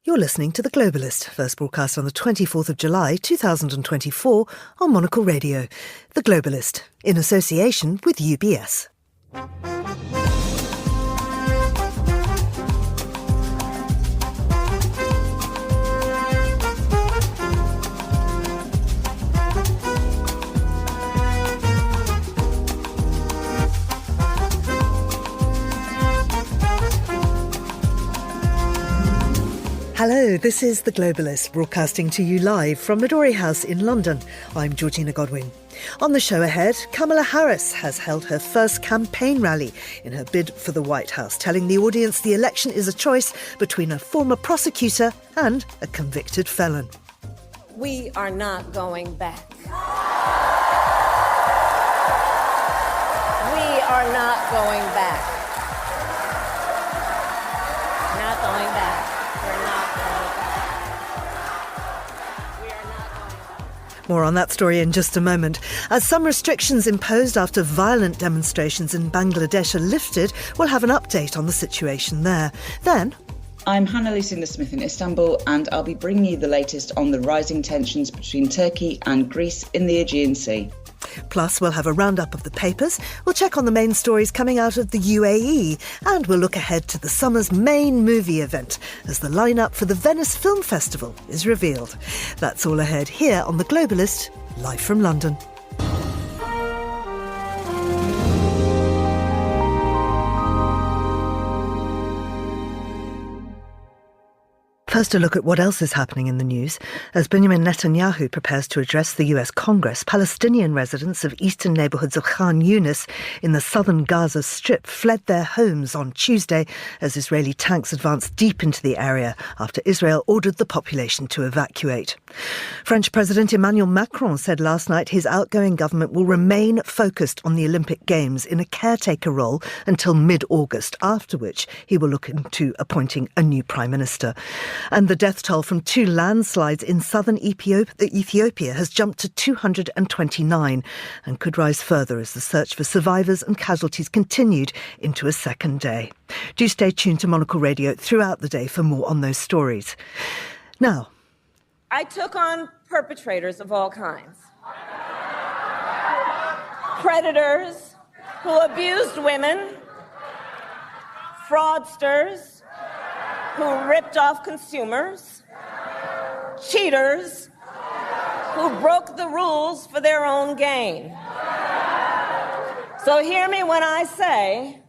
You're listening to The Globalist, first broadcast on the 24th of July 2024 on Monocle Radio. The Globalist, in association with UBS. Hello, this is The Globalist, broadcasting to you live from Midori House in London. I'm Georgina Godwin. On the show ahead, Kamala Harris has held her first campaign rally in her bid for the White House, telling the audience the election is a choice between a former prosecutor and a convicted felon. We are not going back. We are not going back. Not going back. More on that story in just a moment. As some restrictions imposed after violent demonstrations in Bangladesh are lifted, we'll have an update on the situation there. Then, I'm Hannah Lucinda-Smith in Istanbul, and I'll be bringing you the latest on the rising tensions between Turkey and Greece in the Aegean Sea. Plus, we'll have a roundup of the papers, we'll check on the main stories coming out of the UAE, and we'll look ahead to the summer's main movie event as the lineup for the Venice Film Festival is revealed. That's all ahead here on The Globalist, live from London. First, a look at what else is happening in the news. As Benjamin Netanyahu prepares to address the US Congress, Palestinian residents of eastern neighbourhoods of Khan Yunis in the southern Gaza Strip fled their homes on Tuesday as Israeli tanks advanced deep into the area after Israel ordered the population to evacuate. French President Emmanuel Macron said last night his outgoing government will remain focused on the Olympic Games in a caretaker role until mid-August, after which he will look into appointing a new Prime Minister. And the death toll from two landslides in southern Ethiopia has jumped to 229 and could rise further as the search for survivors and casualties continued into a second day. Do stay tuned to Monocle Radio throughout the day for more on those stories. Now, I took on perpetrators of all kinds. Predators who abused women, fraudsters who ripped off consumers, cheaters who broke the rules for their own gain. So hear me when I say,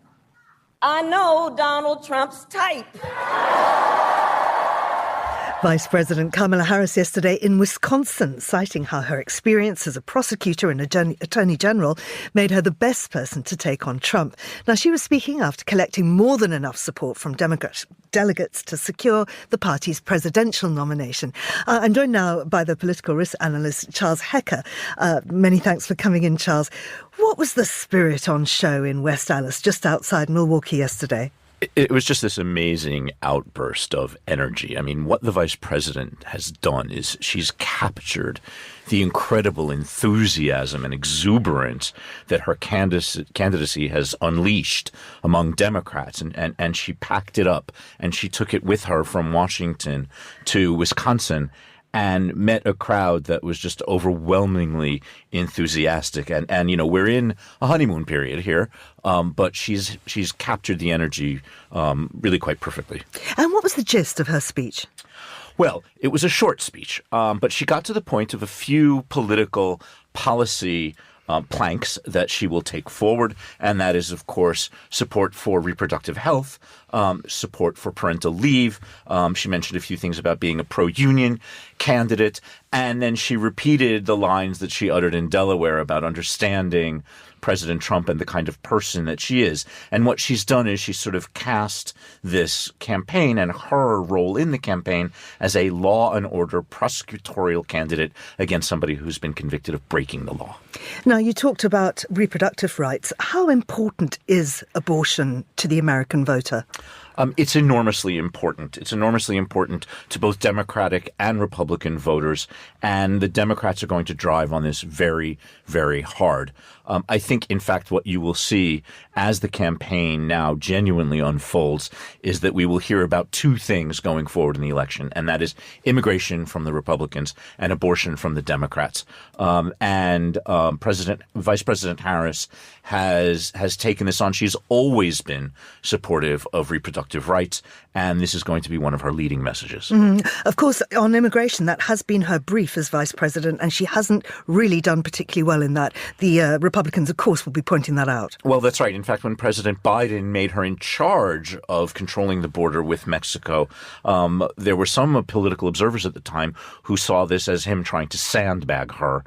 I know Donald Trump's type. Vice President Kamala Harris yesterday in Wisconsin, citing how her experience as a prosecutor and attorney general made her the best person to take on Trump. Now, she was speaking after collecting more than enough support from Democrat delegates to secure the party's presidential nomination. I'm joined now by the political risk analyst Charles Hecker. Many thanks for coming in, Charles. What was the spirit on show in West Allis, just outside Milwaukee yesterday? It was just this amazing outburst of energy. I mean, what the vice president has done is she's captured the incredible enthusiasm and exuberance that her candidacy has unleashed among Democrats. And she packed it up and she took it with her from Washington to Wisconsin and met a crowd that was just overwhelmingly enthusiastic. And you know, we're in a honeymoon period here, but she's captured the energy really quite perfectly. And what was the gist of her speech? Well, it was a short speech, but she got to the point of a few political policy planks that she will take forward, and that is, of course, support for reproductive health, support for parental leave. She mentioned a few things about being a pro-union candidate, and then she repeated the lines that she uttered in Delaware about understanding President Trump and the kind of person that she is. And what she's done is she's sort of cast this campaign and her role in the campaign as a law and order prosecutorial candidate against somebody who's been convicted of breaking the law. Now, you talked about reproductive rights. How important is abortion to the American voter? It's enormously important. It's enormously important to both Democratic and Republican voters, and the Democrats are going to drive on this very, very hard. I think, in fact, what you will see as the campaign now genuinely unfolds is that we will hear about two things going forward in the election, and that is immigration from the Republicans and abortion from the Democrats. Vice President Harris has taken this on. She's always been supportive of reproductive rights, and this is going to be one of her leading messages. Of course, on immigration, that has been her brief as vice president, and she hasn't really done particularly well in that. The Republicans, of course, will be pointing that out. Well, that's right. In fact, when President Biden made her in charge of controlling the border with Mexico, there were some political observers at the time who saw this as him trying to sandbag her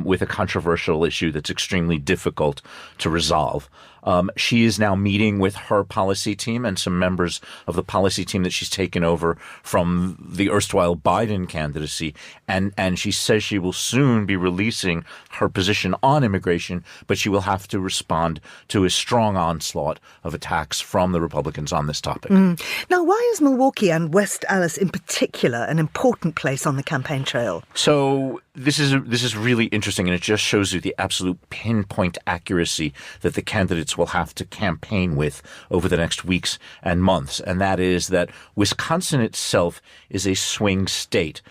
with a controversial issue that's extremely difficult to resolve. She is now meeting with her policy team and some members of the policy team that she's taken over from the erstwhile Biden candidacy. And she says she will soon be releasing her position on immigration, but she will have to respond to a strong onslaught of attacks from the Republicans on this topic. Now, why is Milwaukee and West Allis in particular an important place on the campaign trail? So this is really interesting, and it just shows you the absolute pinpoint accuracy that the candidates will have to campaign with over the next weeks and months. And that is that Wisconsin itself is a swing state.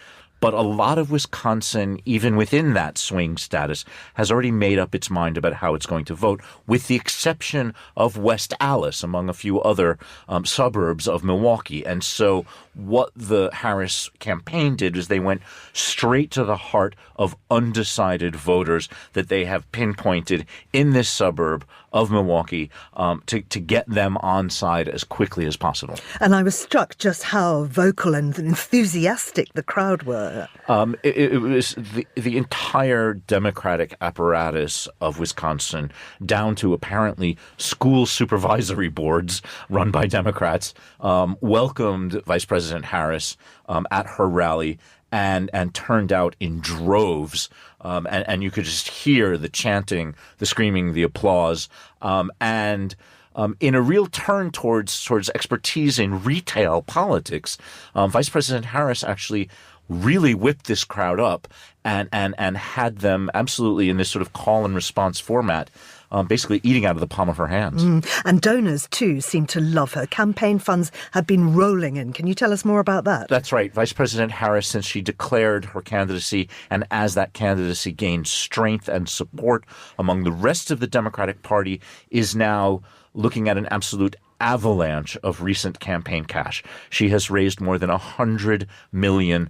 But a lot of Wisconsin, even within that swing status, has already made up its mind about how it's going to vote, with the exception of West Allis, among a few other suburbs of Milwaukee. And so what the Harris campaign did is they went straight to the heart of undecided voters that they have pinpointed in this suburb of Milwaukee to get them on side as quickly as possible. And I was struck just how vocal and enthusiastic the crowd were. It was the entire Democratic apparatus of Wisconsin, down to apparently school supervisory boards run by Democrats, welcomed Vice President Harris at her rally and turned out in droves. And you could just hear the chanting, the screaming, the applause. In a real turn towards expertise in retail politics, Vice President Harris actually really whipped this crowd up and had them absolutely in this sort of call and response format, basically eating out of the palm of her hands. And donors, too, seem to love her. Campaign funds have been rolling in. Can you tell us more about that? That's right. Vice President Harris, since she declared her candidacy and as that candidacy gained strength and support among the rest of the Democratic Party, is now looking at an absolute avalanche of recent campaign cash. She has raised more than $100 million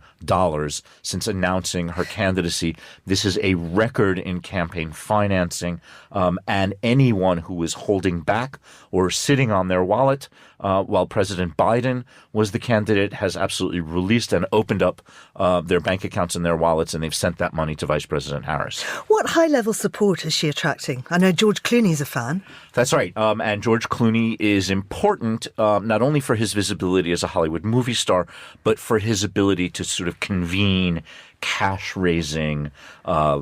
since announcing her candidacy. This is a record in campaign financing, and anyone who is holding back or sitting on their wallet while President Biden was the candidate has absolutely released and opened up their bank accounts and their wallets, and they've sent that money to Vice President Harris. What high-level support is she attracting? I know George Clooney's a fan. That's right. And George Clooney is important not only for his visibility as a Hollywood movie star, but for his ability to sort of convene cash-raising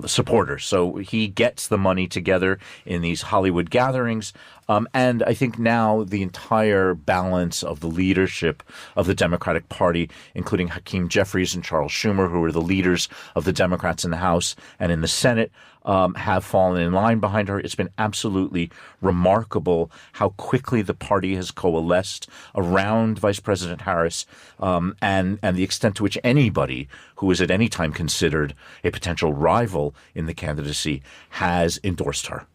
supporters. So he gets the money together in these Hollywood gatherings. And I think now the entire balance of the leadership of the Democratic Party, including Hakeem Jeffries and Charles Schumer, who are the leaders of the Democrats in the House and in the Senate, have fallen in line behind her. It's been absolutely remarkable how quickly the party has coalesced around Vice President Harris, and the extent to which anybody who is at any time considered a potential rival in the candidacy has endorsed her.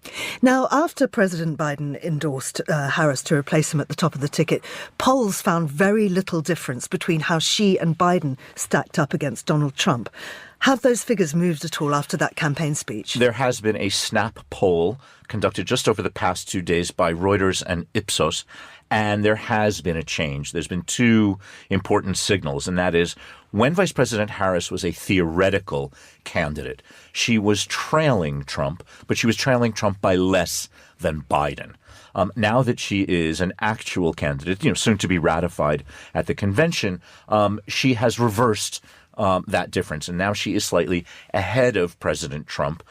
Now, after President Biden endorsed Harris to replace him at the top of the ticket, polls found very little difference between how she and Biden stacked up against Donald Trump. Have those figures moved at all after that campaign speech? There has been a snap poll conducted just over the past 2 days by Reuters and Ipsos, and there has been a change. There's been two important signals, and that is when Vice President Harris was a theoretical candidate, she was trailing Trump, but she was trailing Trump by less than Biden. Now that she is an actual candidate, soon to be ratified at the convention, she has reversed that difference, and now she is slightly ahead of President Trump.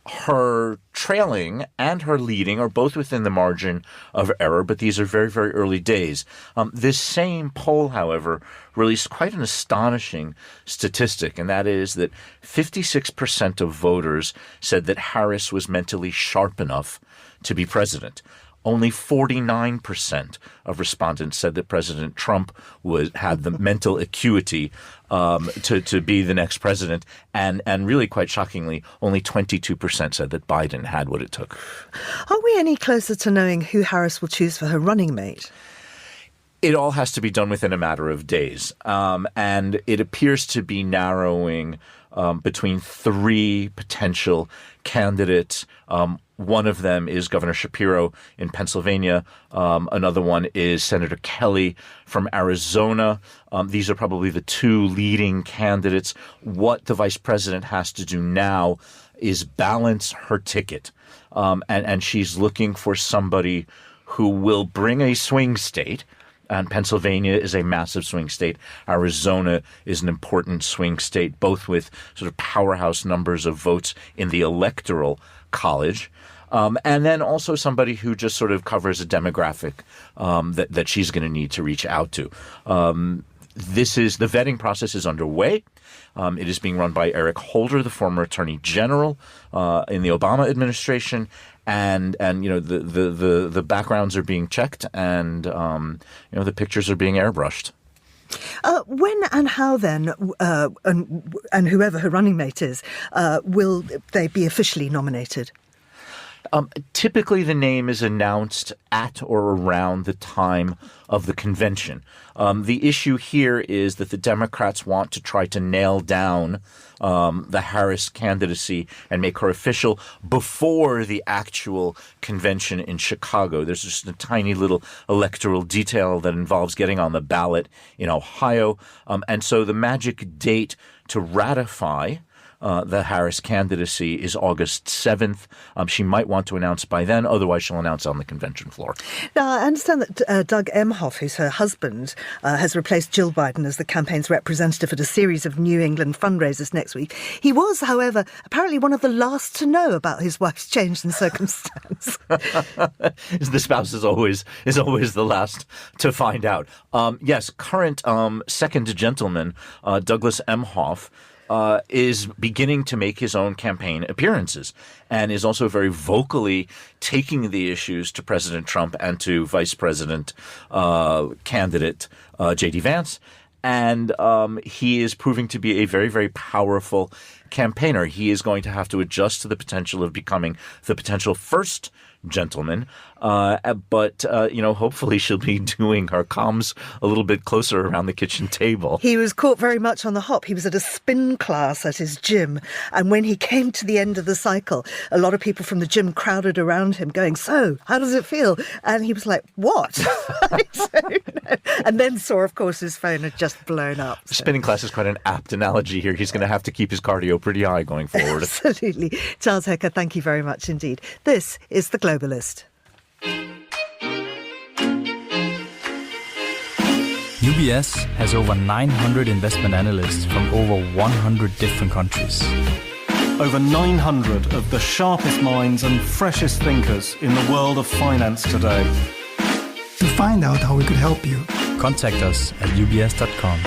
Her trailing and her leading are both within the margin of error, but these are very, very early days. This same poll, however, released quite an astonishing statistic, and that is that 56% of voters said that Harris was mentally sharp enough to be president. Only 49% of respondents said that President Trump had the mental acuity to be the next president. And really, quite shockingly, only 22% said that Biden had what it took. Are we any closer to knowing who Harris will choose for her running mate? It all has to be done within a matter of days. And it appears to be narrowing between three potential candidates. One of them is Governor Shapiro in Pennsylvania. Another one is Senator Kelly from Arizona. These are probably the two leading candidates. What the vice president has to do now is balance her ticket. And she's looking for somebody who will bring a swing state. And Pennsylvania is a massive swing state. Arizona is an important swing state, both with sort of powerhouse numbers of votes in the electoral college. And then also somebody who just sort of covers a demographic that she's going to need to reach out to. The vetting process is underway. It is being run by Eric Holder, the former Attorney General in the Obama administration. And the backgrounds are being checked, and the pictures are being airbrushed. When and how then, and whoever her running mate is, will they be officially nominated? Typically, the name is announced at or around the time of the convention. The issue here is that the Democrats want to try to nail down the Harris candidacy and make her official before the actual convention in Chicago. There's just a tiny little electoral detail that involves getting on the ballot in Ohio. And so the magic date to ratify the Harris candidacy is August 7th. She might want to announce by then. Otherwise, she'll announce on the convention floor. Now, I understand that Doug Emhoff, who's her husband, has replaced Jill Biden as the campaign's representative at a series of New England fundraisers next week. He was, however, apparently one of the last to know about his wife's change in circumstance. The spouse is always the last to find out. Yes, current second gentleman, Douglas Emhoff, is beginning to make his own campaign appearances and is also very vocally taking the issues to President Trump and to Vice President candidate J.D. Vance. And he is proving to be a very, very powerful campaigner. He is going to have to adjust to the potential of becoming the potential first gentleman. But hopefully she'll be doing her comms a little bit closer around the kitchen table. He was caught very much on the hop. He was at a spin class at his gym. And when he came to the end of the cycle, a lot of people from the gym crowded around him going, "So, how does it feel?" And he was like, "What?" And then saw, of course, his phone had just blown up. So. Spinning class is quite an apt analogy here. He's going to have to keep his cardio pretty high going forward. Absolutely. Charles Hecker, thank you very much indeed. This is The Globalist. UBS has over 900 investment analysts from over 100 different countries. Over 900 of the sharpest minds and freshest thinkers in the world of finance today. To find out how we could help you, contact us at ubs.com.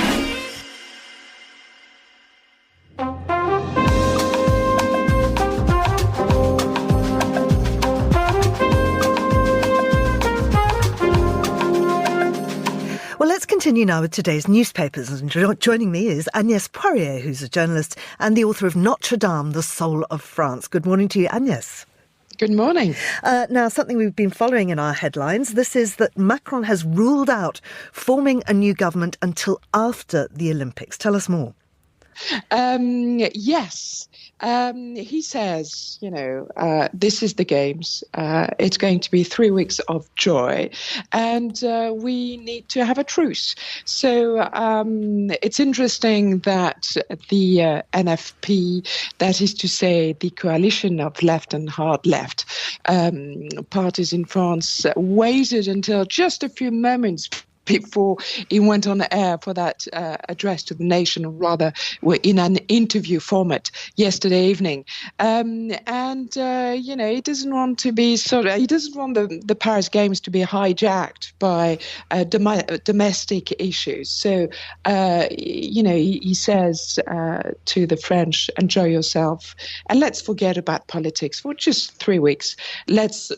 Let's continue now with today's newspapers. And joining me is Agnès Poirier, who's a journalist and the author of Notre Dame, the Soul of France. Good morning to you, Agnès. Good morning. Now, something we've been following in our headlines, this is that Macron has ruled out forming a new government until after the Olympics. Tell us more. Yes. He says, this is the Games. It's going to be 3 weeks of joy, and we need to have a truce. So it's interesting that the NFP, that is to say the coalition of left and hard left parties in France, waited until just a few moments before he went on air for that address to the nation, or rather in an interview format yesterday evening. He doesn't want to be he doesn't want the Paris Games to be hijacked by domestic issues. So, he says to the French, enjoy yourself and let's forget about politics for just 3 weeks. Let's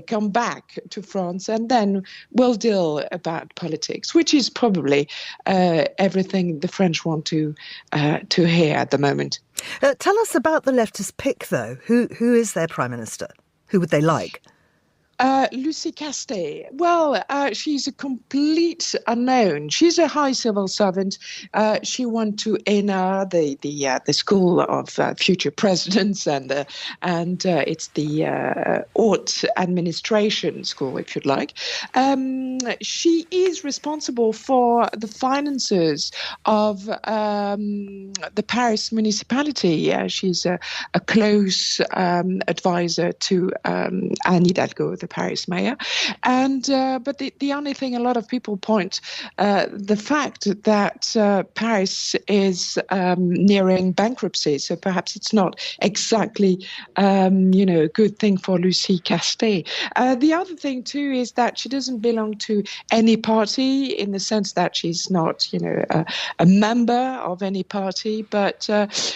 come back to France and then we'll deal about politics, which is probably everything the French want to hear at the moment. Tell us about the leftist pick, though. Who is their prime minister? Who would they like? Lucie Castet. Well, she's a complete unknown. She's a high civil servant. She went to ENA, the school of future presidents, and it's the haute administration school, if you'd like. She is responsible for the finances of the Paris municipality. She's a close advisor to Anne Hidalgo, the Paris mayor. But the only thing a lot of people point, the fact that Paris is nearing bankruptcy, so perhaps it's not exactly a good thing for Lucie Castet. The other thing too is that she doesn't belong to any party, in the sense that she's not a member of any party, but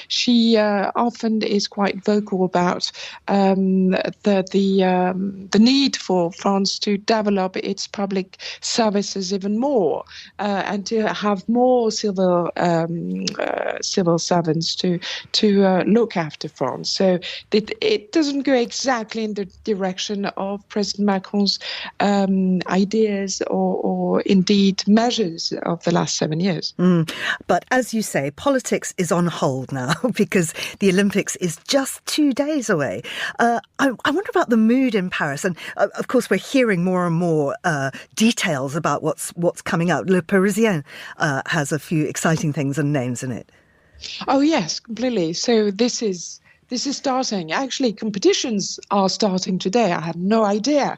she often is quite vocal about the need for France to develop its public services even more, and to have more civil servants to look after France. So it doesn't go exactly in the direction of President Macron's ideas or indeed measures of the last 7 years. But as you say, politics is on hold now because the Olympics is just 2 days away. I wonder about the mood in Paris. And of course, we're hearing more and more details about what's coming out. Le Parisien has a few exciting things and names in it. Oh, yes, completely. So this is starting. Actually, competitions are starting today. I had no idea.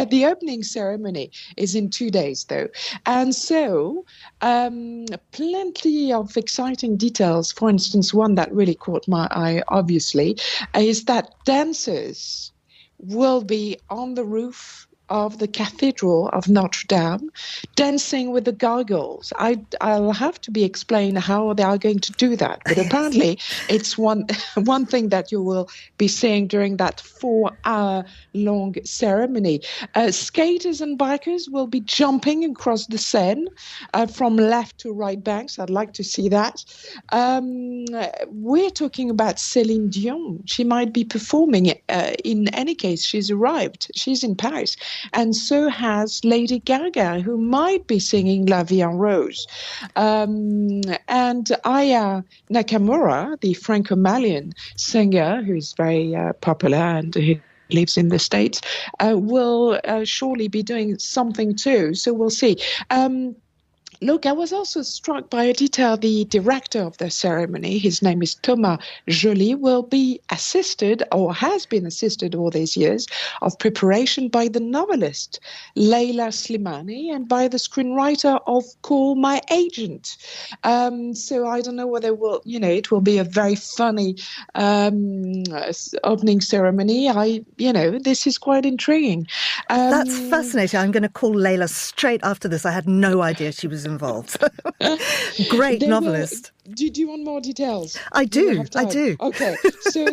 The opening ceremony is in 2 days, though. And so plenty of exciting details. For instance, one that really caught my eye, obviously, is that dancers will be on the roof of the Cathedral of Notre Dame, dancing with the gargoyles. I'll have to be explained how they are going to do that. But apparently, it's one thing that you will be seeing during that 4-hour-long ceremony. Skaters and bikers will be jumping across the Seine from left to right banks. I'd like to see that. We're talking about Céline Dion. She might be performing. In any case, she's arrived. She's in Paris. And so has Lady Gaga, who might be singing La Vie en Rose. And Aya Nakamura, the Franco-Malian singer, who is very popular and who lives in the States, will surely be doing something too. So we'll see. Look, I was also struck by a detail. The director of the ceremony, his name is Thomas Joly, will be assisted, or has been assisted all these years, of preparation by the novelist Leila Slimani and by the screenwriter of Call My Agent. So I don't know whether it will be a very funny opening ceremony. This is quite intriguing. That's fascinating. I'm going to call Leila straight after this. I had no idea she was involved. Great novelist. Do you want more details? I do. Okay, so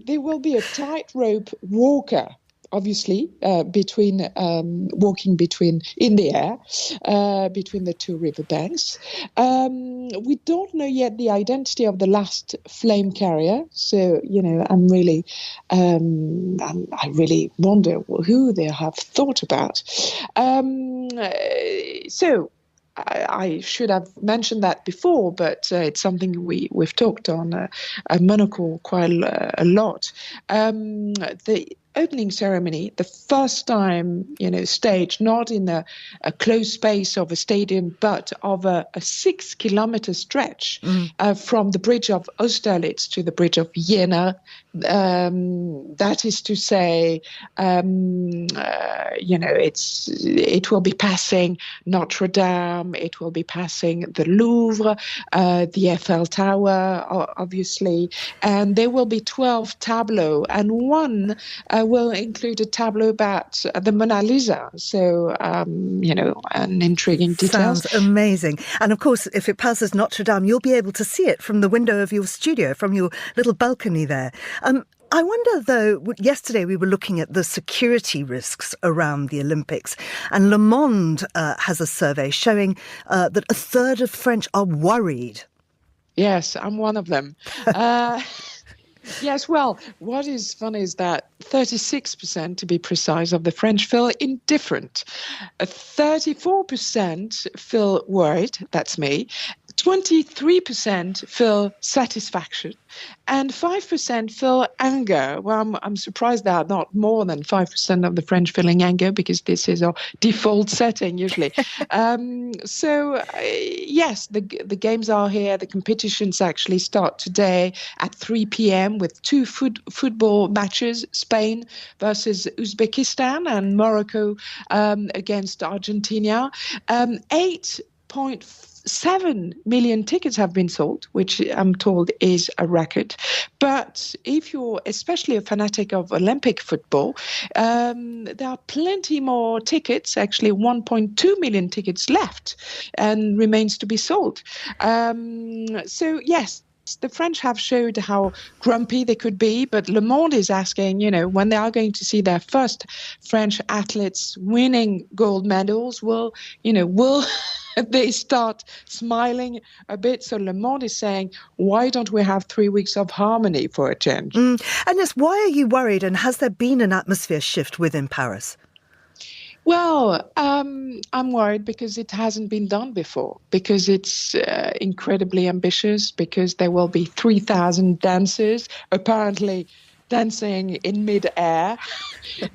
there will be a tightrope walker, obviously, walking in the air between the two riverbanks. We don't know yet the identity of the last flame carrier, so I really wonder who they have thought about. I should have mentioned that before, but it's something we've talked on Monocle quite a lot. The opening ceremony, the first time, staged, not in a closed space of a stadium, but of a 6-kilometer stretch from the bridge of Austerlitz to the bridge of Jena. That is to say, it will be passing Notre Dame, it will be passing the Louvre, the Eiffel Tower, obviously, and there will be 12 tableaux, and one will include a tableau about the Mona Lisa. So, an intriguing detail. Sounds amazing. And of course, if it passes Notre Dame, you'll be able to see it from the window of your studio, from your little balcony there. I wonder, though, yesterday we were looking at the security risks around the Olympics, and Le Monde has a survey showing that a third of French are worried. Yes, I'm one of them. Yes, well, what is funny is that 36%, to be precise, of the French feel indifferent. 34% feel worried, that's me. 23% feel satisfaction, and 5% feel anger. Well, I'm surprised there are not more than 5% of the French feeling anger, because this is our default setting usually. Yes, the games are here. The competitions actually start today at 3 p.m. with two football matches: Spain versus Uzbekistan and Morocco against Argentina. 8.7 million tickets have been sold, which I'm told is a record. But if you're especially a fanatic of Olympic football, there are plenty more tickets, actually 1.2 million tickets left, and remains to be sold. So yes, the French have showed how grumpy they could be, but Le Monde is asking, when they are going to see their first French athletes winning gold medals, will they start smiling a bit? So Le Monde is saying, why don't we have 3 weeks of harmony for a change? And yes, why are you worried, and has there been an atmosphere shift within Paris? Well, I'm worried because it hasn't been done before, because it's incredibly ambitious, because there will be 3,000 dancers apparently dancing in mid-air.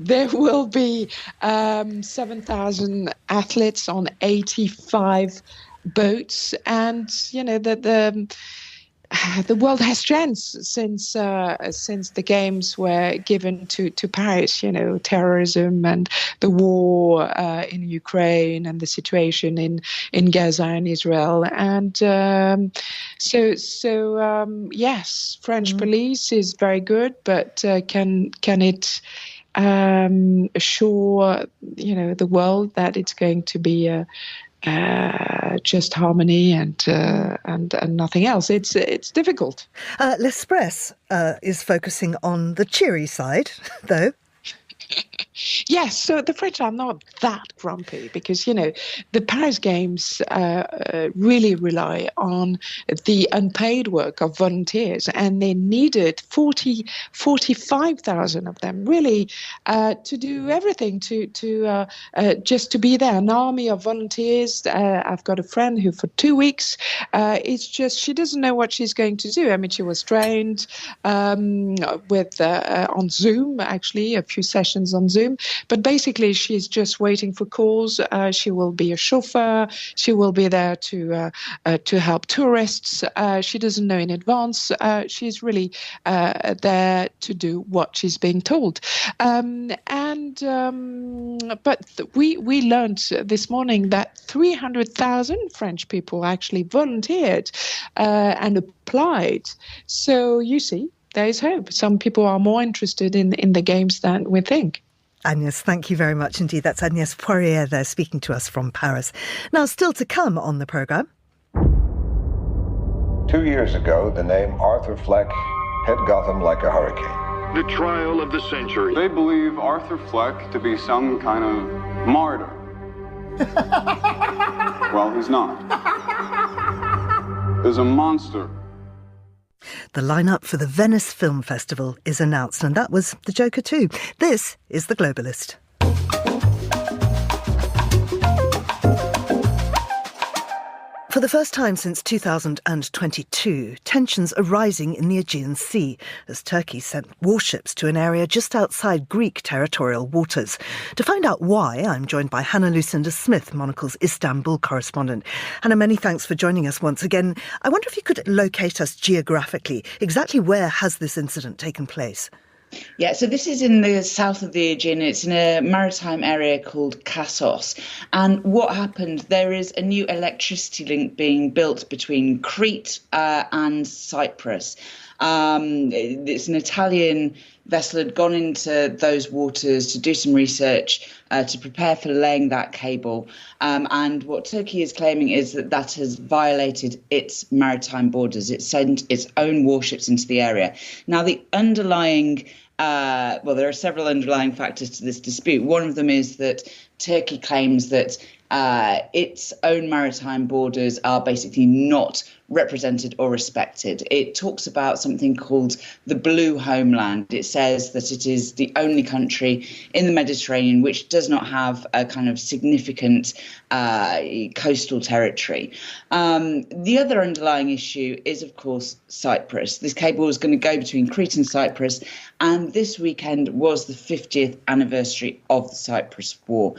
There will be 7,000 athletes on 85 boats, and the world has changed since the games were given to Paris. Terrorism and the war in Ukraine and the situation in Gaza and Israel. And yes, French police is very good, but can it assure the world that it's going to be just harmony and nothing else? It's difficult. L'Express is focusing on the cheery side, though. Yes, so the French are not that grumpy, because, the Paris Games really rely on the unpaid work of volunteers, and they needed 45,000 of them, really, to do everything, to just to be there. An army of volunteers. I've got a friend who for 2 weeks, it's just, she doesn't know what she's going to do. I mean, she was trained with on Zoom, actually, a few sessions on Zoom. But basically, she's just waiting for calls. She will be a chauffeur. She will be there to help tourists. She doesn't know in advance. She's really there to do what she's being told. But we learned this morning that 300,000 French people actually volunteered and applied. So you see, there is hope. Some people are more interested in the games than we think. Agnès, thank you very much indeed. That's Agnès Poirier there speaking to us from Paris. Now, still to come on the programme. 2 years ago, the name Arthur Fleck hit Gotham like a hurricane. The trial of the century. They believe Arthur Fleck to be some kind of martyr. Well, he's not. He's a monster. The lineup for the Venice Film Festival is announced, and that was The Joker too. This is The Globalist. For the first time since 2022, tensions are rising in the Aegean Sea as Turkey sent warships to an area just outside Greek territorial waters. To find out why, I'm joined by Hannah Lucinda Smith, Monocle's Istanbul correspondent. Hannah, many thanks for joining us once again. I wonder if you could locate us geographically. Exactly where has this incident taken place? Yeah, so this is in the south of the Aegean. It's in a maritime area called Kassos. And what happened, there is a new electricity link being built between Crete and Cyprus. It's an Italian vessel had gone into those waters to do some research to prepare for laying that cable. And what Turkey is claiming is that has violated its maritime borders. It sent its own warships into the area. Now, the underlying there are several underlying factors to this dispute. One of them is that Turkey claims that its own maritime borders are basically not represented or respected. It talks about something called the Blue Homeland. It says that it is the only country in the Mediterranean which does not have a kind of significant coastal territory. The other underlying issue is, of course, Cyprus. This cable is going to go between Crete and Cyprus, and this weekend was the 50th anniversary of the Cyprus War.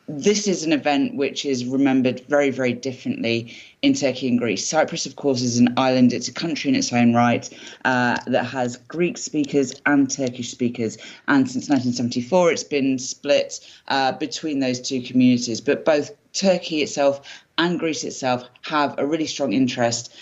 This is an event which is remembered very, very differently in Turkey and Greece. Cyprus, of course, is an island. It's a country in its own right that has Greek speakers and Turkish speakers. And since 1974, it's been split between those two communities. But both Turkey itself and Greece itself have a really strong interest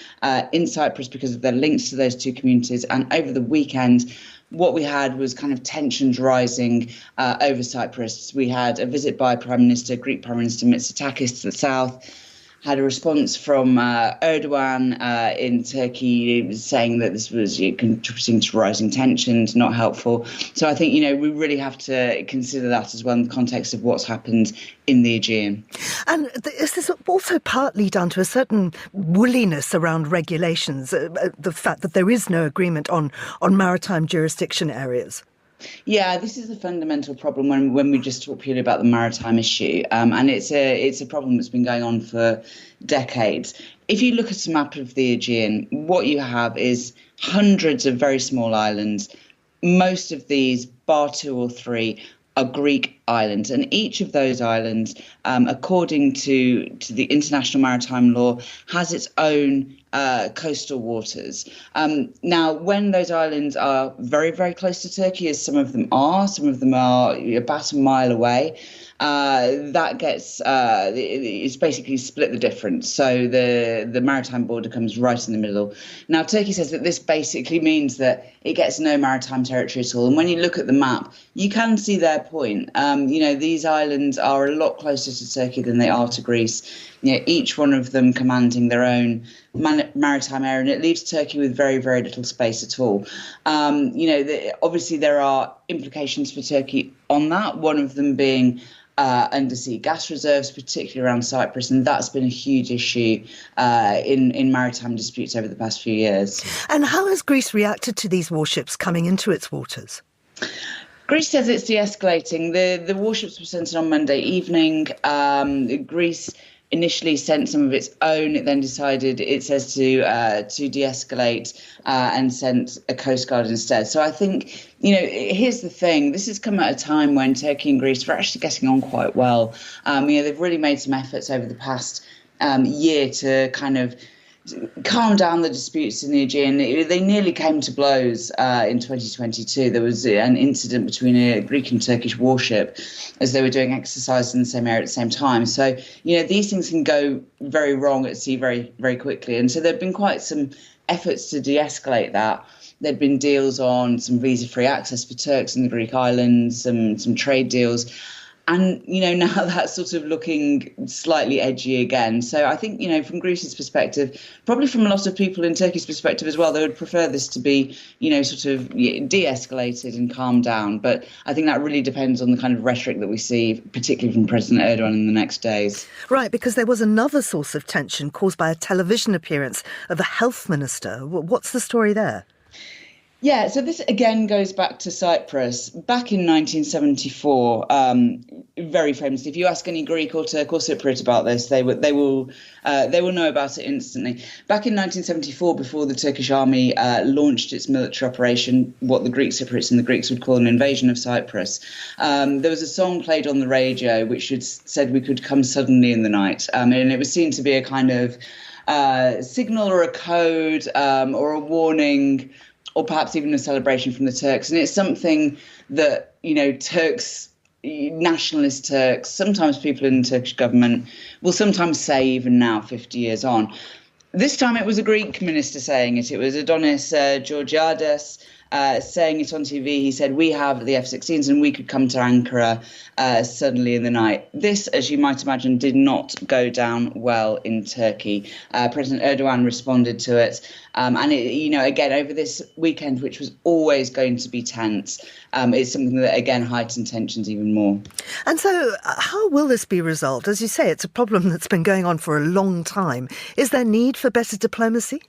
in Cyprus because of their links to those two communities. And over the weekend, what we had was kind of tensions rising over Cyprus. We had a visit by Greek Prime Minister Mitsotakis to the south, had a response from Erdogan in Turkey saying that this was contributing to rising tensions, not helpful. So I think, we really have to consider that as well in the context of what's happened in the Aegean. And is this also partly down to a certain woolliness around regulations, the fact that there is no agreement on maritime jurisdiction areas? Yeah, this is a fundamental problem when we just talk purely about the maritime issue, and it's a problem that's been going on for decades. If you look at a map of the Aegean, what you have is hundreds of very small islands. Most of these, bar two or three, are Greek islands, and each of those islands, according to the international maritime law, has its own coastal waters. Now, when those islands are very, very close to Turkey, as some of them are about a mile away, that gets it's basically split the difference. So the maritime border comes right in the middle. Now, Turkey says that this basically means that it gets no maritime territory at all. And when you look at the map, you can see their point. These islands are a lot closer to Turkey than they are to Greece. Each one of them commanding their own maritime area, and it leaves Turkey with very, very little space at all. Obviously there are implications for Turkey on that, one of them being undersea gas reserves, particularly around Cyprus, and that's been a huge issue in maritime disputes over the past few years. And how has Greece reacted to these warships coming into its waters? Greece says it's de-escalating. The warships were sent in on Monday evening. Greece initially sent some of its own. It then decided, it says, to de-escalate and sent a coast guard instead. So I think, here's the thing. This has come at a time when Turkey and Greece are actually getting on quite well. They've really made some efforts over the past year to kind of calm down the disputes in the Aegean. They nearly came to blows in 2022. There was an incident between a Greek and Turkish warship as they were doing exercise in the same area at the same time. So, these things can go very wrong at sea very, very quickly. And so there have been quite some efforts to de-escalate that. There'd been deals on some visa-free access for Turks in the Greek islands, some trade deals. And, now that's sort of looking slightly edgy again. So I think, from Greece's perspective, probably from a lot of people in Turkey's perspective as well, they would prefer this to be, sort of de-escalated and calmed down. But I think that really depends on the kind of rhetoric that we see, particularly from President Erdogan in the next days. Right, because there was another source of tension caused by a television appearance of a health minister. What's the story there? Yeah, so this again goes back to Cyprus. Back in 1974, very famously, if you ask any Greek or Turk or Cypriot about this, they will know about it instantly. Back in 1974, before the Turkish army launched its military operation, what the Greek Cypriots and the Greeks would call an invasion of Cyprus, there was a song played on the radio which said we could come suddenly in the night, and it was seen to be a kind of signal or a code or a warning, or perhaps even a celebration from the Turks. And it's something that, Turks, nationalist Turks, sometimes people in the Turkish government will sometimes say even now, 50 years on. This time it was a Greek minister saying it. It was Adonis Georgiades saying it on TV. He said, we have the F-16s and we could come to Ankara suddenly in the night. This, as you might imagine, did not go down well in Turkey. President Erdogan responded to it. And again, over this weekend, which was always going to be tense, it's something that, again, heightened tensions even more. And so how will this be resolved? As you say, it's a problem that's been going on for a long time. Is there need for better diplomacy?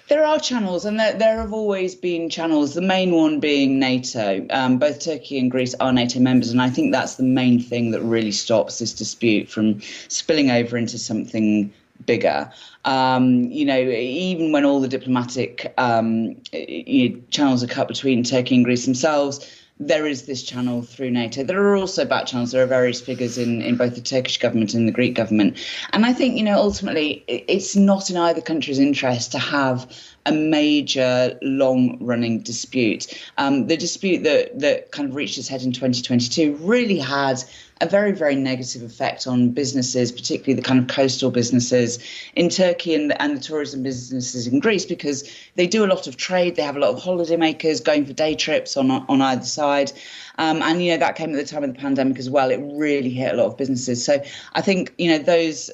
There are channels, and there have always been channels, the main one being NATO. Both Turkey and Greece are NATO members, and I think that's the main thing that really stops this dispute from spilling over into something bigger. Even when all the diplomatic channels are cut between Turkey and Greece themselves, there is this channel through NATO. There are also back channels. There are various figures in both the Turkish government and the Greek government. And I think, ultimately, it's not in either country's interest to have a major long-running dispute. The dispute that kind of reached its head in 2022 really had a very, very negative effect on businesses, particularly the kind of coastal businesses in Turkey and the tourism businesses in Greece, because they do a lot of trade. They have a lot of holidaymakers going for day trips on either side. And that came at the time of the pandemic as well. It really hit a lot of businesses. So I think, those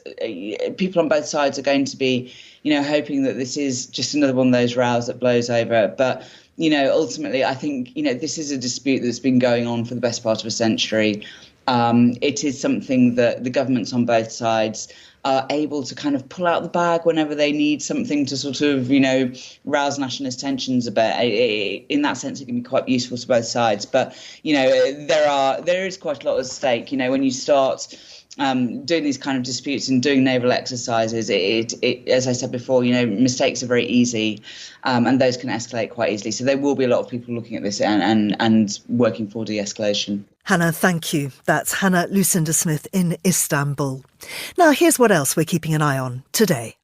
people on both sides are going to be, hoping that this is just another one of those rows that blows over. But, ultimately, I think, this is a dispute that's been going on for the best part of a century. It is something that the governments on both sides are able to kind of pull out the bag whenever they need something to sort of, rouse nationalist tensions a bit. In that sense, it can be quite useful to both sides. But, there is quite a lot at stake. When you start doing these kind of disputes and doing naval exercises, it as I said before, mistakes are very easy, and those can escalate quite easily. So there will be a lot of people looking at this and working for de-escalation. Hannah, thank you. That's Hannah Lucinda Smith in Istanbul. Now, here's what else we're keeping an eye on today.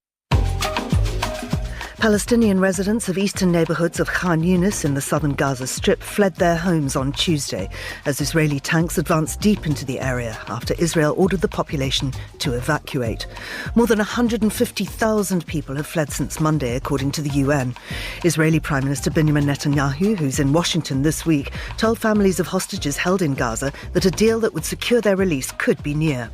Palestinian residents of eastern neighbourhoods of Khan Yunis in the southern Gaza Strip fled their homes on Tuesday as Israeli tanks advanced deep into the area after Israel ordered the population to evacuate. More than 150,000 people have fled since Monday, according to the UN. Israeli Prime Minister Benjamin Netanyahu, who's in Washington this week, told families of hostages held in Gaza that a deal that would secure their release could be near.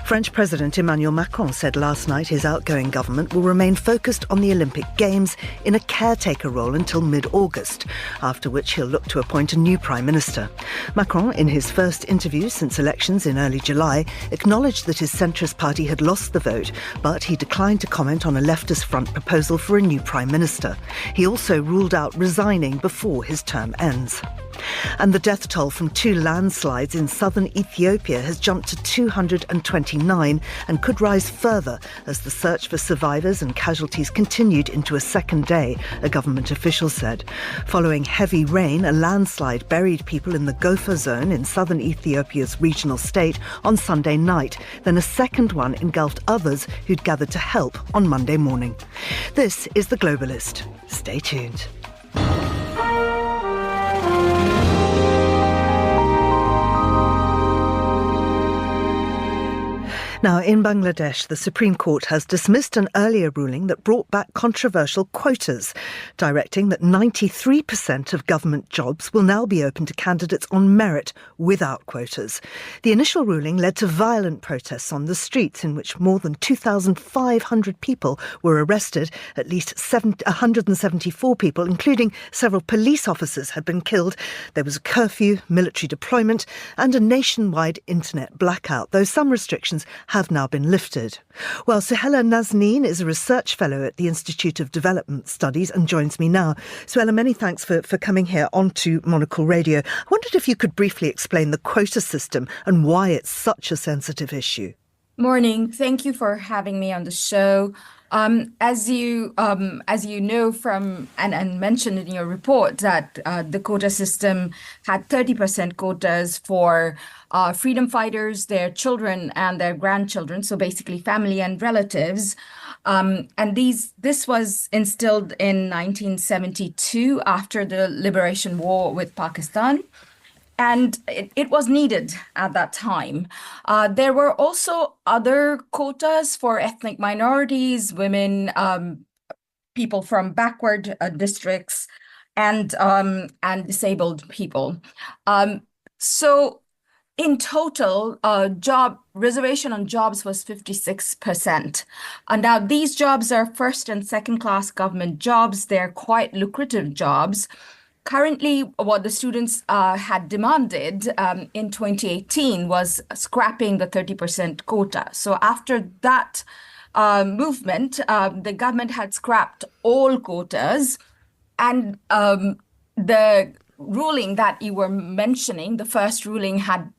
French President Emmanuel Macron said last night his outgoing government will remain focused on the Olympic Games in a caretaker role until mid-August, after which he'll look to appoint a new Prime Minister. Macron, in his first interview since elections in early July, acknowledged that his centrist party had lost the vote, but he declined to comment on a leftist front proposal for a new Prime Minister. He also ruled out resigning before his term ends. And the death toll from 2 landslides in southern Ethiopia has jumped to 229 and could rise further as the search for survivors and casualties continued into a second day, a government official said. Following heavy rain, a landslide buried people in the Gofa zone in southern Ethiopia's regional state on Sunday night. Then a second one engulfed others who'd gathered to help on Monday morning. This is The Globalist. Stay tuned. Now, in Bangladesh, the Supreme Court has dismissed an earlier ruling that brought back controversial quotas, directing that 93% of government jobs will now be open to candidates on merit without quotas. The initial ruling led to violent protests on the streets in which more than 2,500 people were arrested. At least 174 people, including several police officers, had been killed. There was a curfew, military deployment and a nationwide internet blackout, though some restrictions have now been lifted. Well, Sohela Nazneen is a research fellow at the Institute of Development Studies and joins me now. Sohela, many thanks for coming here onto Monocle Radio. I wondered if you could briefly explain the quota system and why it's such a sensitive issue. Morning. Thank you for having me on the show. As you know from and mentioned in your report, that the quota system had 30% quotas for freedom fighters, their children and their grandchildren, so basically family and relatives. And this was instilled in 1972 after the liberation war with Pakistan. And it was needed at that time. There were also other quotas for ethnic minorities, women, people from backward districts, and disabled people. So in total, reservation on jobs was 56%. And now these jobs are first and second class government jobs. They're quite lucrative jobs. Currently, what the students had demanded in 2018 was scrapping the 30% quota. So after that movement, the government had scrapped all quotas. And the ruling that you were mentioning, the first ruling, had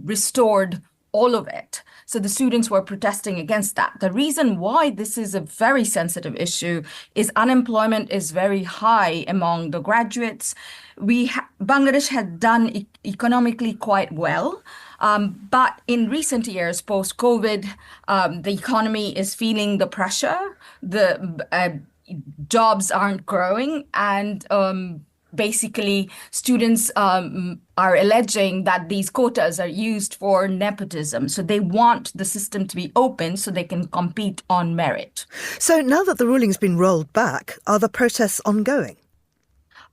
restored all of it. So the students were protesting against that. The reason why this is a very sensitive issue is unemployment is very high among the graduates. Bangladesh had done economically quite well, but in recent years, post-COVID, the economy is feeling the pressure. The jobs aren't growing, and basically, students are alleging that these quotas are used for nepotism. So they want the system to be open so they can compete on merit. So now that the ruling's been rolled back, are the protests ongoing?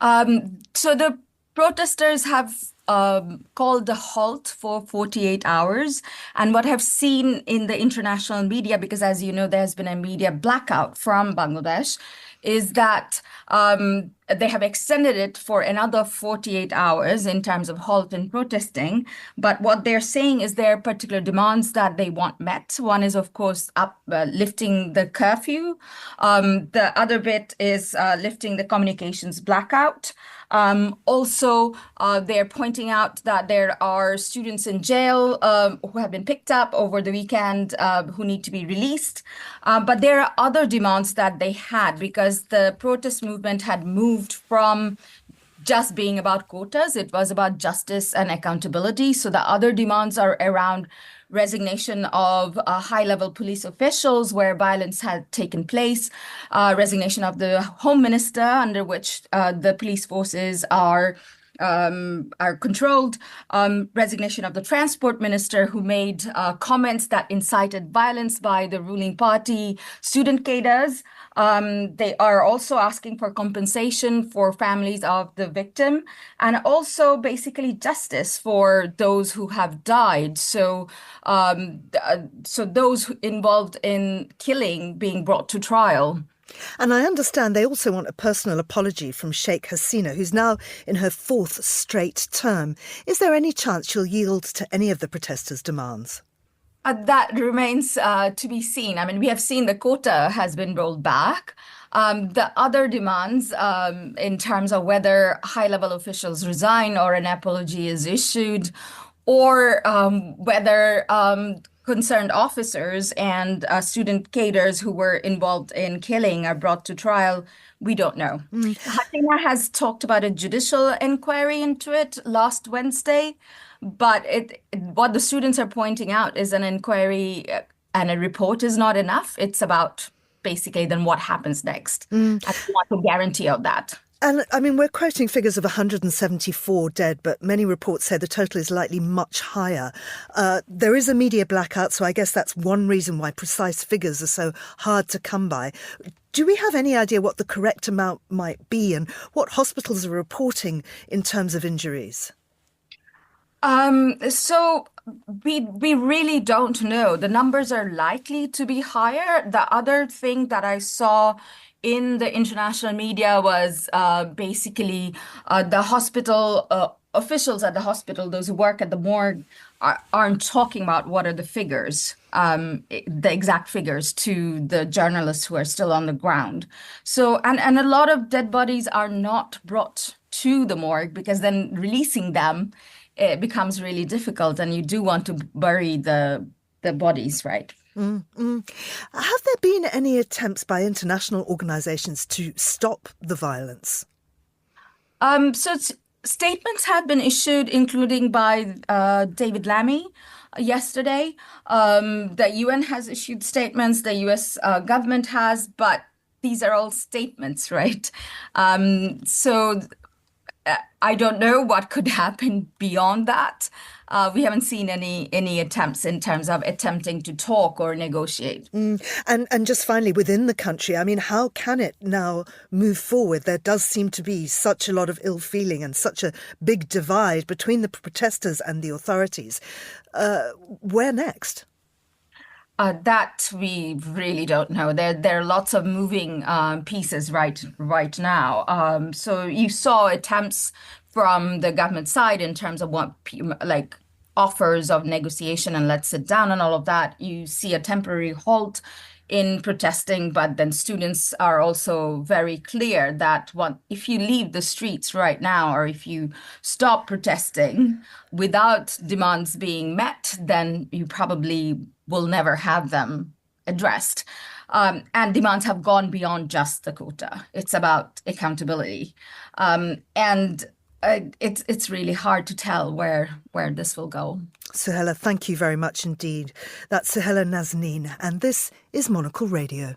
So the protesters have called a halt for 48 hours. And what I've seen in the international media, because as you know, there's been a media blackout from Bangladesh, is that they have extended it for another 48 hours in terms of halt and protesting. But what they're saying is there are particular demands that they want met. One is, of course, lifting the curfew. The other bit is lifting the communications blackout. Also, they're pointing out that there are students in jail who have been picked up over the weekend who need to be released. But there are other demands that they had because the protest movement had moved from just being about quotas. It was about justice and accountability. So the other demands are around resignation of high-level police officials where violence had taken place, resignation of the home minister under which the police forces are controlled, resignation of the transport minister who made comments that incited violence by the ruling party student cadres. They are also asking for compensation for families of the victim and also basically justice for those who have died. So those involved in killing being brought to trial. And I understand they also want a personal apology from Sheikh Hasina, who's now in her fourth straight term. Is there any chance she'll yield to any of the protesters' demands? That remains to be seen. I mean, we have seen the quota has been rolled back. The other demands in terms of whether high-level officials resign or an apology is issued, or whether concerned officers and student cadres who were involved in killing are brought to trial, we don't know. Hasina has talked about a judicial inquiry into it last Wednesday, but what the students are pointing out is an inquiry and a report is not enough. It's about basically then what happens next. And we want a guarantee of that. And I mean, we're quoting figures of 174 dead, but many reports say the total is likely much higher. There is a media blackout, so I guess that's one reason why precise figures are so hard to come by. Do we have any idea what the correct amount might be and what hospitals are reporting in terms of injuries? So we really don't know. The numbers are likely to be higher. The other thing that I saw in the international media was basically the hospital officials at the hospital, those who work at the morgue, aren't talking about what are the figures, the exact figures to the journalists who are still on the ground. So, and a lot of dead bodies are not brought to the morgue because then releasing them, it becomes really difficult, and you do want to bury the bodies, right? Mm-hmm. Have there been any attempts by international organizations to stop the violence? Statements have been issued, including by David Lammy yesterday. The UN has issued statements, the US government has, but these are all statements, right? I don't know what could happen beyond that. We haven't seen any attempts in terms of attempting to talk or negotiate. And just finally, within the country, I mean, how can it now move forward? There does seem to be such a lot of ill feeling and such a big divide between the protesters and the authorities. Where next? That we really don't know. There are lots of moving pieces right now. So you saw attempts from the government side in terms of what offers of negotiation and let's sit down and all of that. You see a temporary halt in protesting, but then students are also very clear that if you leave the streets right now, or if you stop protesting without demands being met, then you probably will never have them addressed. And demands have gone beyond just the quota. It's about accountability. It's really hard to tell where this will go. Sohela, thank you very much indeed. That's Sohela Nazneen, and this is Monocle Radio.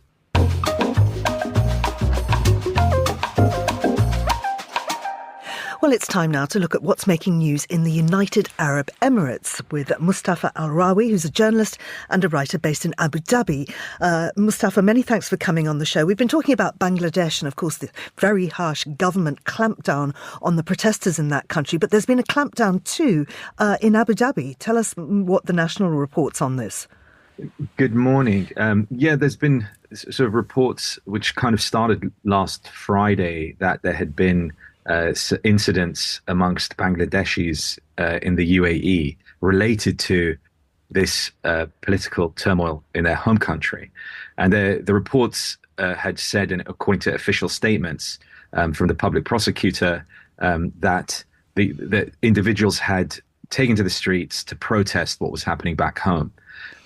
Well, it's time now to look at what's making news in the United Arab Emirates with Mustafa Al-Rawi, who's a journalist and a writer based in Abu Dhabi. Mustafa, many thanks for coming on the show. We've been talking about Bangladesh and, of course, the very harsh government clampdown on the protesters in that country. But there's been a clampdown too in Abu Dhabi. Tell us what the national report's on this. Good morning. There's been sort of reports which kind of started last Friday that there had been incidents amongst Bangladeshis in the UAE related to this political turmoil in their home country. And the reports had said, and according to official statements from the public prosecutor, that the individuals had taken to the streets to protest what was happening back home.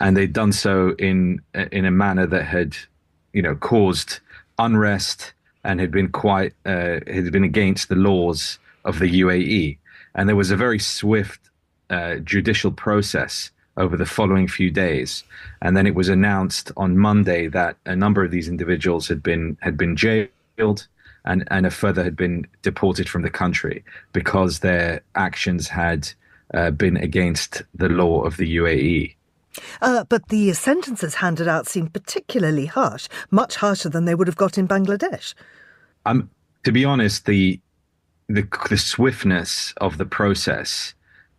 And they'd done so in a manner that had, caused unrest and had been against the laws of the UAE. And there was a very swift judicial process over the following few days. And then it was announced on Monday that a number of these individuals had been jailed and a further had been deported from the country because their actions had been against the law of the UAE. But the sentences handed out seem particularly harsh, much harsher than they would have got in Bangladesh. To be honest, the swiftness of the process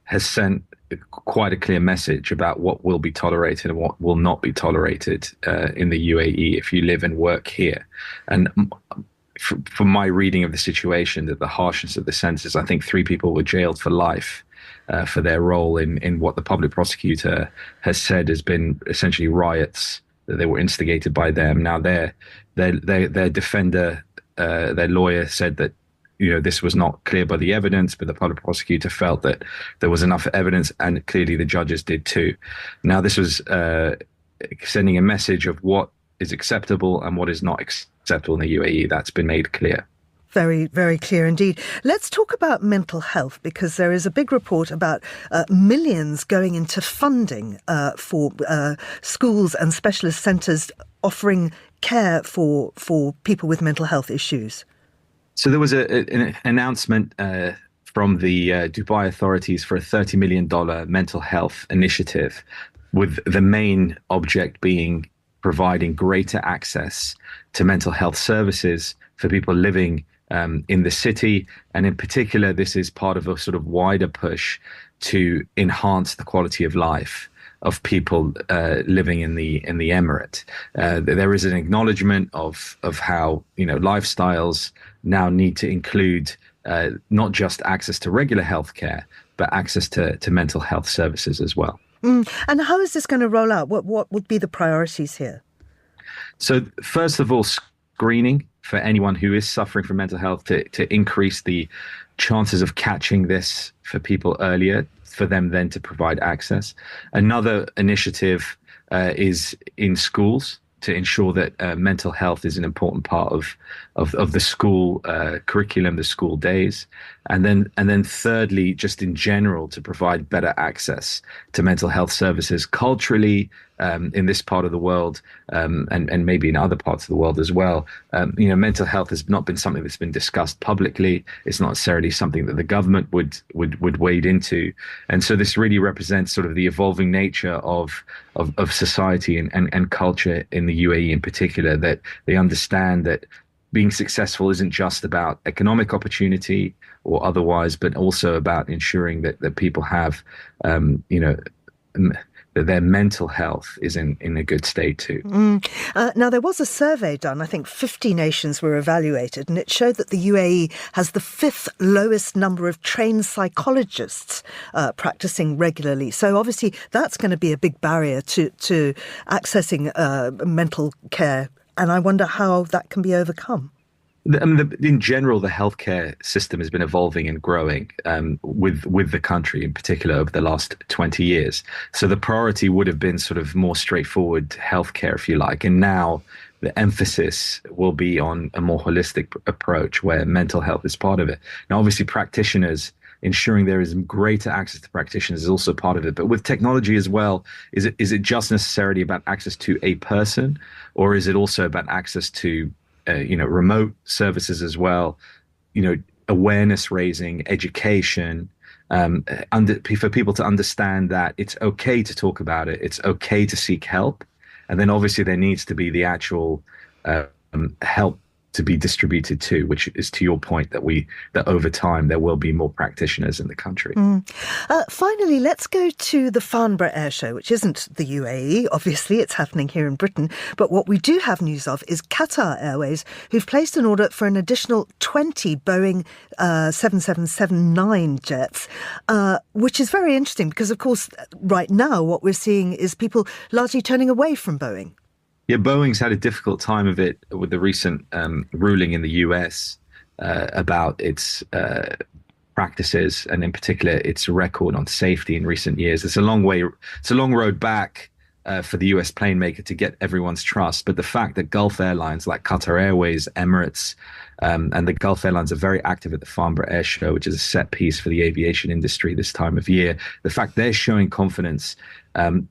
has sent quite a clear message about what will be tolerated and what will not be tolerated in the UAE if you live and work here. And from my reading of the situation, that the harshness of the sentences, I think 3 people were jailed for life. For their role in what the public prosecutor has said has been essentially riots, that they were instigated by them. Now their defender, their lawyer said that this was not clear by the evidence, but the public prosecutor felt that there was enough evidence, and clearly the judges did too. Now this was sending a message of what is acceptable and what is not acceptable in the UAE. That's been made clear. Very, very clear indeed. Let's talk about mental health, because there is a big report about millions going into funding for schools and specialist centres offering care for people with mental health issues. So there was an announcement from the Dubai authorities for a $30 million mental health initiative, with the main object being providing greater access to mental health services for people living in the city. And in particular, this is part of a sort of wider push to enhance the quality of life of people living in the emirate. There is an acknowledgement of how lifestyles now need to include not just access to regular healthcare, but access to mental health services as well. And how is this going to roll out? What would be the priorities here? So first of all, screening for anyone who is suffering from mental health to increase the chances of catching this for people earlier, for them then to provide access. Another initiative is in schools to ensure that mental health is an important part of the school curriculum, the school days, and then thirdly, just in general, to provide better access to mental health services culturally in this part of the world, and maybe in other parts of the world as well. Mental health has not been something that's been discussed publicly. It's not necessarily something that the government would wade into, and so this really represents sort of the evolving nature of society and culture in the UAE in particular, that they understand that being successful isn't just about economic opportunity or otherwise, but also about ensuring that people have, that their mental health is in a good state too. Now, there was a survey done. I think 50 nations were evaluated, and it showed that the UAE has the 5th lowest number of trained psychologists practicing regularly. So obviously that's going to be a big barrier to accessing mental care. And I wonder how that can be overcome. In general, the healthcare system has been evolving and growing with the country in particular over the last 20 years. So the priority would have been sort of more straightforward healthcare, if you like. And now the emphasis will be on a more holistic approach where mental health is part of it. Now, obviously, practitioners, ensuring there is greater access to practitioners is also part of it. But with technology as well, is it just necessarily about access to a person, or is it also about access to remote services as well, awareness raising, education, for people to understand that it's okay to talk about it, it's okay to seek help. And then obviously there needs to be the actual help to be distributed too, which is to your point that over time there will be more practitioners in the country. Finally, let's go to the Farnborough Air Show, which isn't the UAE. Obviously, it's happening here in Britain. But what we do have news of is Qatar Airways, who've placed an order for an additional 20 Boeing 777-9 jets, which is very interesting because, of course, right now what we're seeing is people largely turning away from Boeing. Yeah, Boeing's had a difficult time of it with the recent ruling in the US about its practices, and in particular its record on safety in recent years. It's a long road back for the US plane maker to get everyone's trust. But the fact that Gulf airlines like Qatar Airways, Emirates, and the Gulf airlines are very active at the Farnborough Air Show, which is a set piece for the aviation industry this time of year, the fact they're showing confidence,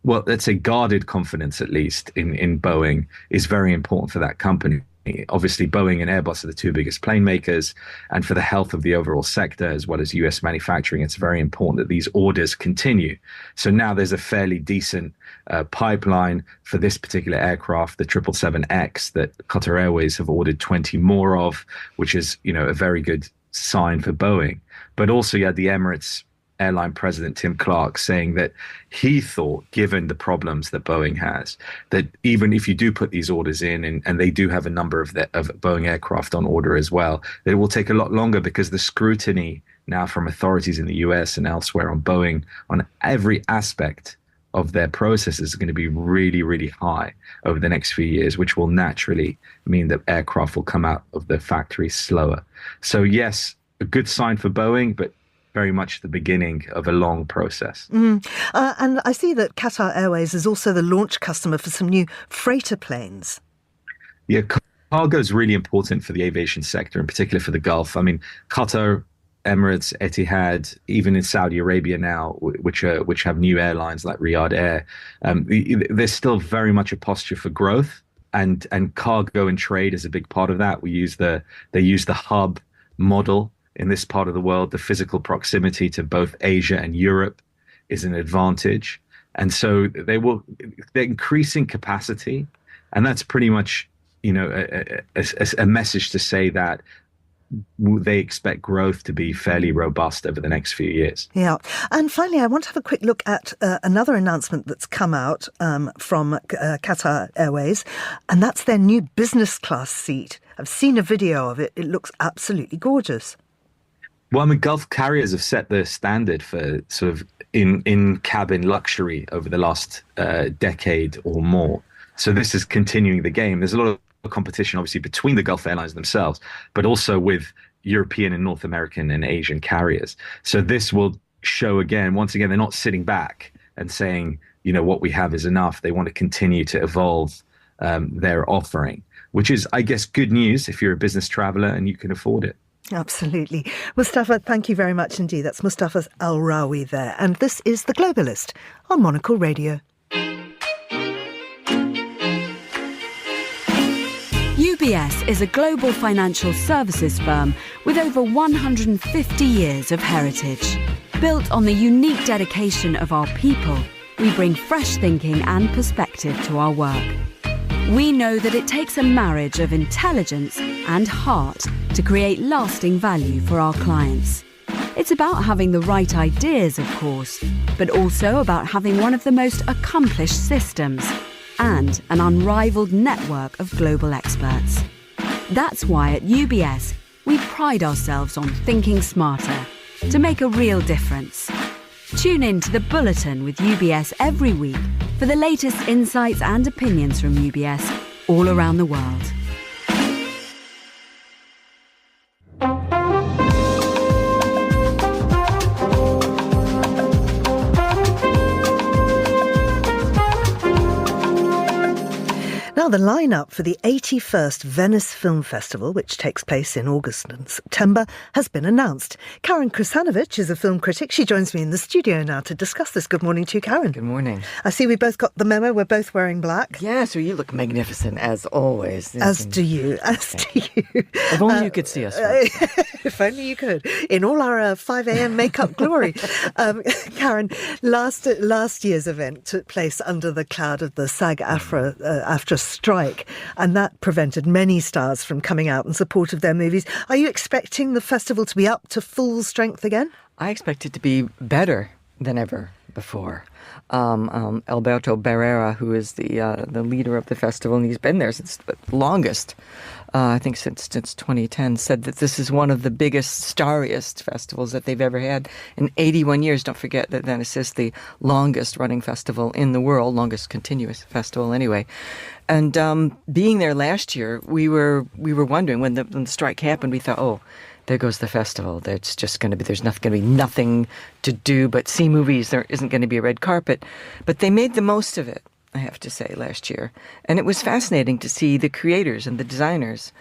let's say guarded confidence at least in Boeing, is very important for that company. Obviously, Boeing and Airbus are the two biggest plane makers, and for the health of the overall sector, as well as US manufacturing, it's very important that these orders continue. So now there's a fairly decent pipeline for this particular aircraft, the 777X, that Qatar Airways have ordered 20 more of, which is, a very good sign for Boeing. But also you had the Emirates airline president, Tim Clark, saying that he thought, given the problems that Boeing has, that even if you do put these orders in, and they do have a number of Boeing aircraft on order as well, that it will take a lot longer because the scrutiny now from authorities in the US and elsewhere on Boeing, on every aspect of their processes, is going to be really, really high over the next few years, which will naturally mean that aircraft will come out of the factory slower. So yes, a good sign for Boeing, but very much the beginning of a long process. And I see that Qatar Airways is also the launch customer for some new freighter planes. Yeah, cargo is really important for the aviation sector, in particular for the Gulf. I mean, Qatar, Emirates, Etihad, even in Saudi Arabia now, which have new airlines like Riyadh Air, there's still very much a posture for growth, and cargo and trade is a big part of that. They use the hub model in this part of the world. The physical proximity to both Asia and Europe is an advantage. And so they're increasing capacity. And that's pretty much, a message to say that they expect growth to be fairly robust over the next few years. Yeah. And finally, I want to have a quick look at another announcement that's come out from Qatar Airways, and that's their new business class seat. I've seen a video of it. It looks absolutely gorgeous. Well, I mean, Gulf carriers have set the standard for sort of in-cabin luxury over the last decade or more. So this is continuing the game. There's a lot of competition, obviously, between the Gulf airlines themselves, but also with European and North American and Asian carriers. So this will show again, once again, they're not sitting back and saying, you know, what we have is enough. They want to continue to evolve their offering, which is, I guess, good news if you're a business traveler and you can afford it. Absolutely. Mustafa, thank you very much indeed. That's Mustafa Al-Rawi there. And this is The Globalist on Monocle Radio. UBS is a global financial services firm with over 150 years of heritage. Built on the unique dedication of our people, we bring fresh thinking and perspective to our work. We know that it takes a marriage of intelligence and heart to create lasting value for our clients. It's about having the right ideas, of course, but also about having one of the most accomplished systems and an unrivaled network of global experts. That's why at UBS, we pride ourselves on thinking smarter to make a real difference. Tune in to The Bulletin with UBS every week for the latest insights and opinions from UBS all around the world. Now, the lineup for the 81st Venice Film Festival, which takes place in August and September, has been announced. Karen Krizanovich is a film critic. She joins me in the studio now to discuss this. Good morning to you, Karen. Good morning. I see we both got the memo. We're both wearing black. Yeah, so you look magnificent, as always. As do you. If only you could see us. If only you could. In all our 5 a.m. makeup glory. Karen, last year's event took place under the cloud of the SAG-AFTRA strike, and that prevented many stars from coming out in support of their movies. Are you expecting the festival to be up to full strength again? I expect it to be better than ever before. Alberto Barrera, who is the leader of the festival, and he's been there since the longest, I think since 2010, said that this is one of the biggest, starriest festivals that they've ever had in 81 years. Don't forget that Venice is the longest running festival in the world, longest continuous festival anyway. And being there last year, we were wondering when the strike happened, we thought, oh, there goes the festival. There's going to be nothing to do but see movies. There isn't going to be a red carpet. But they made the most of it, I have to say, last year. And it was fascinating to see the creators and the designers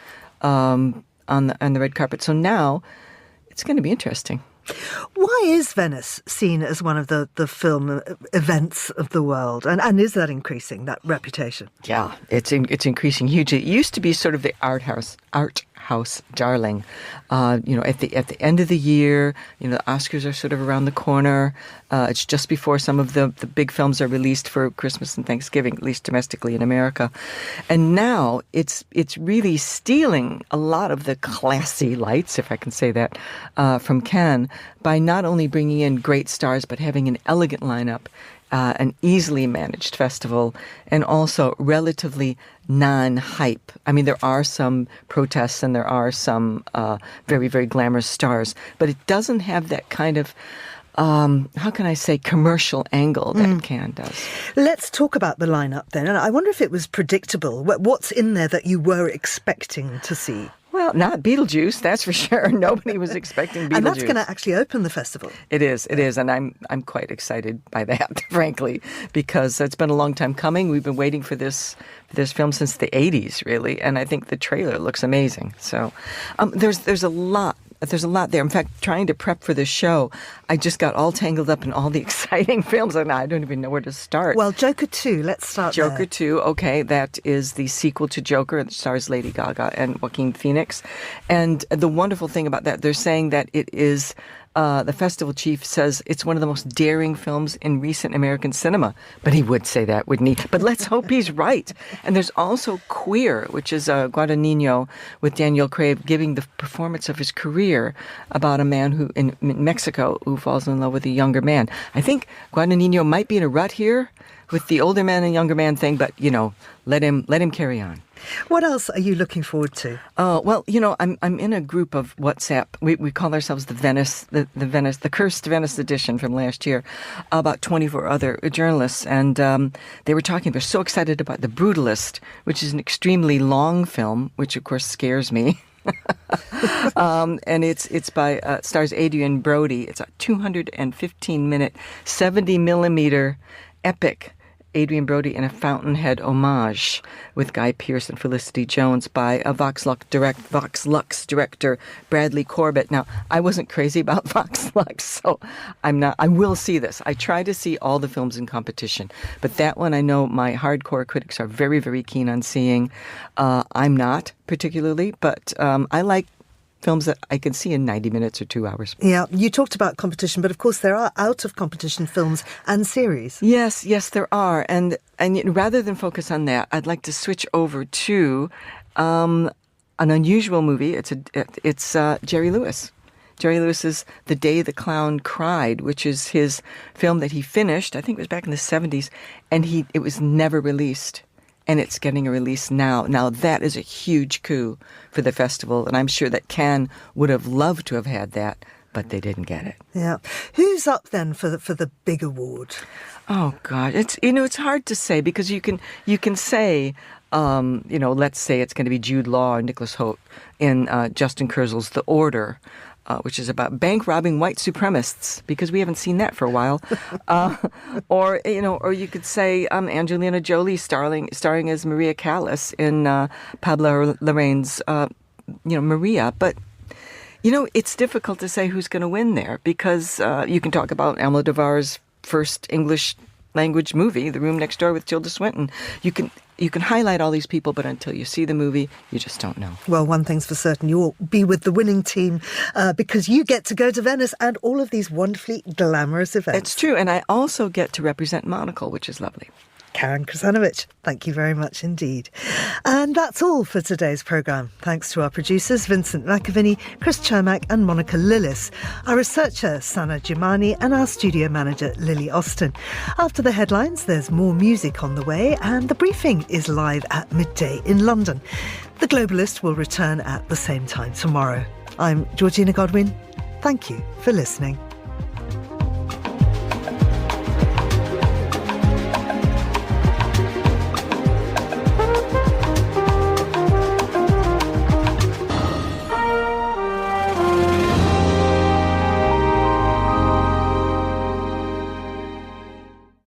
on the red carpet. So now it's going to be interesting. Why is Venice seen as one of the film events of the world? And is that increasing, that reputation? Yeah, it's increasing hugely. It used to be sort of the art house darling. At the end of the year, the Oscars are sort of around the corner. It's just before some of the big films are released for Christmas and Thanksgiving, at least domestically in America. And now it's really stealing a lot of the classy lights, if I can say that, from Cannes, by not only bringing in great stars, but having an elegant lineup, an easily managed festival, and also relatively non-hype. I mean, there are some protests and there are some very, very glamorous stars, but it doesn't have that kind of, how can I say, commercial angle that Cannes does. Let's talk about the lineup then. And I wonder if it was predictable. What's in there that you were expecting to see? Well, not Beetlejuice, that's for sure. Nobody was expecting Beetlejuice. And that's going to actually open the festival. It is, and I'm quite excited by that, frankly, because it's been a long time coming. We've been waiting for this film since the 80s, really, and I think the trailer looks amazing. So there's a lot. There's a lot there. In fact, trying to prep for this show, I just got all tangled up in all the exciting films, and I don't even know where to start. Well, Joker 2, let's start there. Joker 2, okay, that is the sequel to Joker. It stars Lady Gaga and Joaquin Phoenix. And the wonderful thing about that, they're saying that it is... the festival chief says it's one of the most daring films in recent American cinema. But he would say that, wouldn't he? But let's hope he's right. And there's also Queer, which is Guadagnino with Daniel Craig giving the performance of his career about a man who in Mexico who falls in love with a younger man. I think Guadagnino might be in a rut here with the older man and younger man thing, but, let him carry on. What else are you looking forward to? Well, I'm in a group of WhatsApp. We call ourselves the Cursed Venice edition from last year, about 24 other journalists, and they were talking. They're so excited about The Brutalist, which is an extremely long film, which of course scares me. And it's by stars Adrian Brody. It's a 215-minute, 70-millimeter epic. Adrian Brody in a Fountainhead homage with Guy Pearce and Felicity Jones by a Vox Lux director Bradley Corbett. Now, I wasn't crazy about Vox Lux, so I'm not. I will see this. I try to see all the films in competition, but that one I know my hardcore critics are very, very keen on seeing. I'm not particularly, but I like films that I can see in 90 minutes or 2 hours. Yeah, you talked about competition, but of course there are out-of-competition films and series. Yes, there are. And rather than focus on that, I'd like to switch over to an unusual movie. It's Jerry Lewis. Jerry Lewis's The Day the Clown Cried, which is his film that he finished, I think it was back in the 70s, and it was never released. And it's getting a release now. Now, that is a huge coup for the festival, and I'm sure that Cannes would have loved to have had that, but they didn't get it. Yeah. Who's up then for the big award? Oh, God. It's hard to say because you can say, let's say it's going to be Jude Law or Nicholas Hoult in Justin Kurzel's The Order, which is about bank robbing white supremacists, because we haven't seen that for a while. Or you could say Angelina Jolie starring as Maria Callas in Pablo Larraín's, Maria. But, it's difficult to say who's going to win there because you can talk about Almodovar's first English language movie, The Room Next Door with Tilda Swinton. You can highlight all these people, but until you see the movie, you just don't know. Well, one thing's for certain, you'll be with the winning team because you get to go to Venice and all of these wonderfully glamorous events. It's true, and I also get to represent Monocle, which is lovely. Karen Krizanovich, thank you very much indeed. And that's all for today's programme. Thanks to our producers, Vincent McAviney, Chris Chermak and Monica Lillis, our researcher, Sana Jimani, and our studio manager, Lily Austin. After the headlines, there's more music on the way, and The Briefing is live at midday in London. The Globalist will return at the same time tomorrow. I'm Georgina Godwin. Thank you for listening.